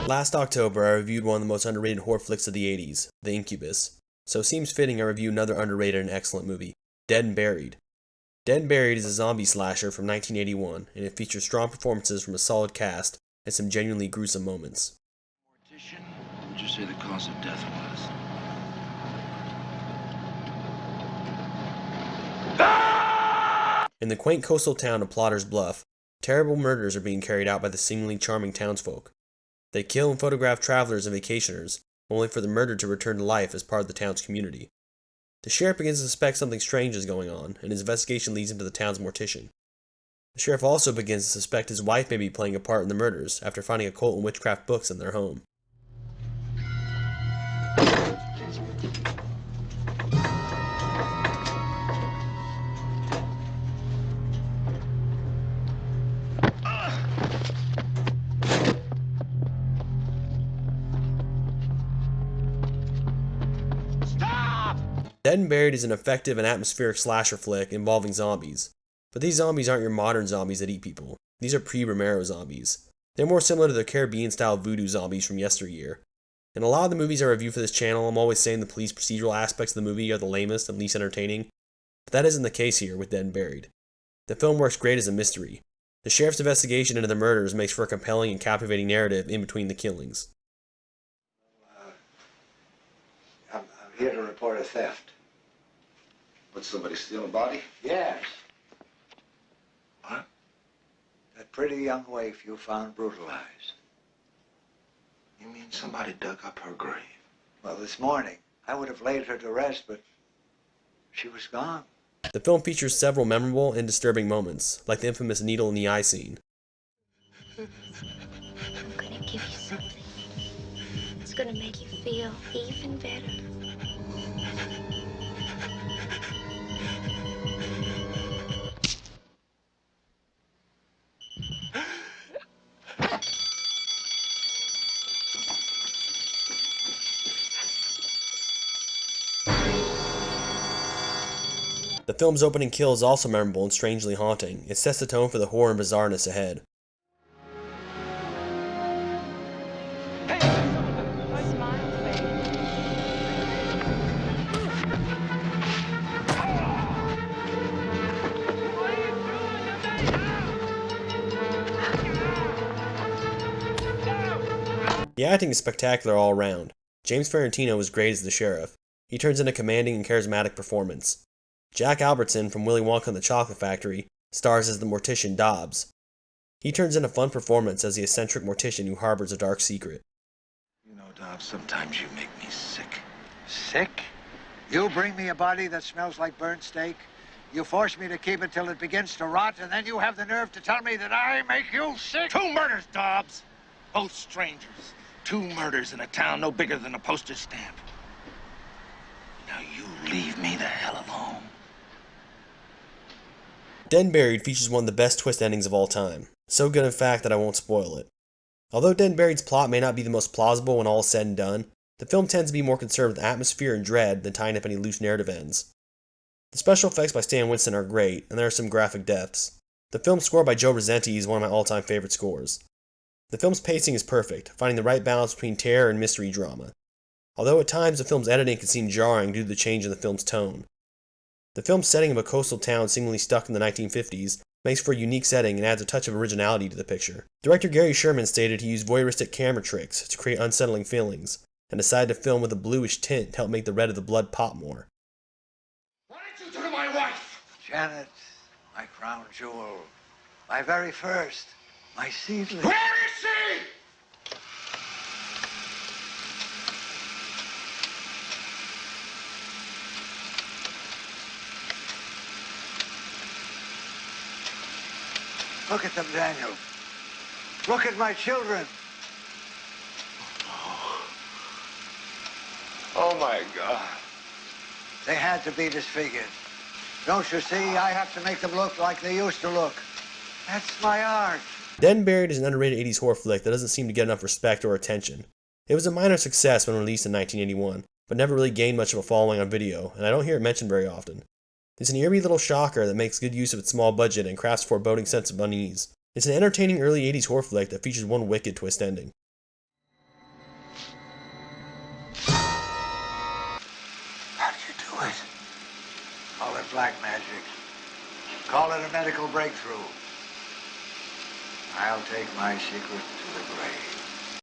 Last October, I reviewed one of the most underrated horror flicks of the 80s, The Incubus, so it seems fitting I review another underrated and excellent movie, Dead and Buried. Dead and Buried is a zombie slasher from 1981, and it features strong performances from a solid cast and some genuinely gruesome moments. Mortician, what would you say the cause of death was? In the quaint coastal town of Plotter's Bluff, terrible murders are being carried out by the seemingly charming townsfolk. They kill and photograph travelers and vacationers, only for the murder to return to life as part of the town's community. The sheriff begins to suspect something strange is going on, and his investigation leads him to the town's mortician. The sheriff also begins to suspect his wife may be playing a part in the murders after finding occult and witchcraft books in their home. Dead and Buried is an effective and atmospheric slasher flick involving zombies. But these zombies aren't your modern zombies that eat people. These are pre-Romero zombies. They're more similar to the Caribbean-style voodoo zombies from yesteryear. In a lot of the movies I review for this channel, I'm always saying the police procedural aspects of the movie are the lamest and least entertaining, but that isn't the case here with Dead and Buried. The film works great as a mystery. The sheriff's investigation into the murders makes for a compelling and captivating narrative in between the killings. I'm here to report a theft. Would somebody steal a body? Yes. What? That pretty young waif you found brutalized. You mean somebody dug up her grave? Well, this morning, I would have laid her to rest, but she was gone. The film features several memorable and disturbing moments, like the infamous needle in the eye scene. I'm gonna give you something. It's gonna make you feel even better. The film's opening kill is also memorable and strangely haunting. It sets the tone for the horror and bizarreness ahead. The acting is spectacular all around. James Ferrantino is great as the sheriff. He turns in a commanding and charismatic performance. Jack Albertson from Willy Wonka and the Chocolate Factory stars as the mortician Dobbs. He turns in a fun performance as the eccentric mortician who harbors a dark secret. You know, Dobbs, sometimes you make me sick. Sick? You bring me a body that smells like burnt steak. You force me to keep it till it begins to rot, and then you have the nerve to tell me that I make you sick? 2 murders, Dobbs. Both strangers. 2 murders in a town no bigger than a postage stamp. Now you leave me the hell alone. Dead and Buried features one of the best twist endings of all time. So good in fact that I won't spoil it. Although Dead and Buried's plot may not be the most plausible when all is said and done, the film tends to be more concerned with atmosphere and dread than tying up any loose narrative ends. The special effects by Stan Winston are great, and there are some graphic deaths. The film's score by Joe Rossetti is one of my all-time favorite scores. The film's pacing is perfect, finding the right balance between terror and mystery drama. Although at times the film's editing can seem jarring due to the change in the film's tone. The film's setting of a coastal town seemingly stuck in the 1950s makes for a unique setting and adds a touch of originality to the picture. Director Gary Sherman stated he used voyeuristic camera tricks to create unsettling feelings, and decided to film with a bluish tint to help make the red of the blood pop more. What did you do to my wife? Janet, my crown jewel, my very first, my seedling. Where is she? Look at them, Daniel. Look at my children. Oh, my God. They had to be disfigured. Don't you see? I have to make them look like they used to look. That's my art. Dead and Buried is an underrated 80s horror flick that doesn't seem to get enough respect or attention. It was a minor success when released in 1981, but never really gained much of a following on video, and I don't hear it mentioned very often. It's an eerie little shocker that makes good use of its small budget and crafts a foreboding sense of unease. It's an entertaining early 80s horror flick that features one wicked twist ending. black magic. Call it a medical breakthrough. I'll take my secret to the grave.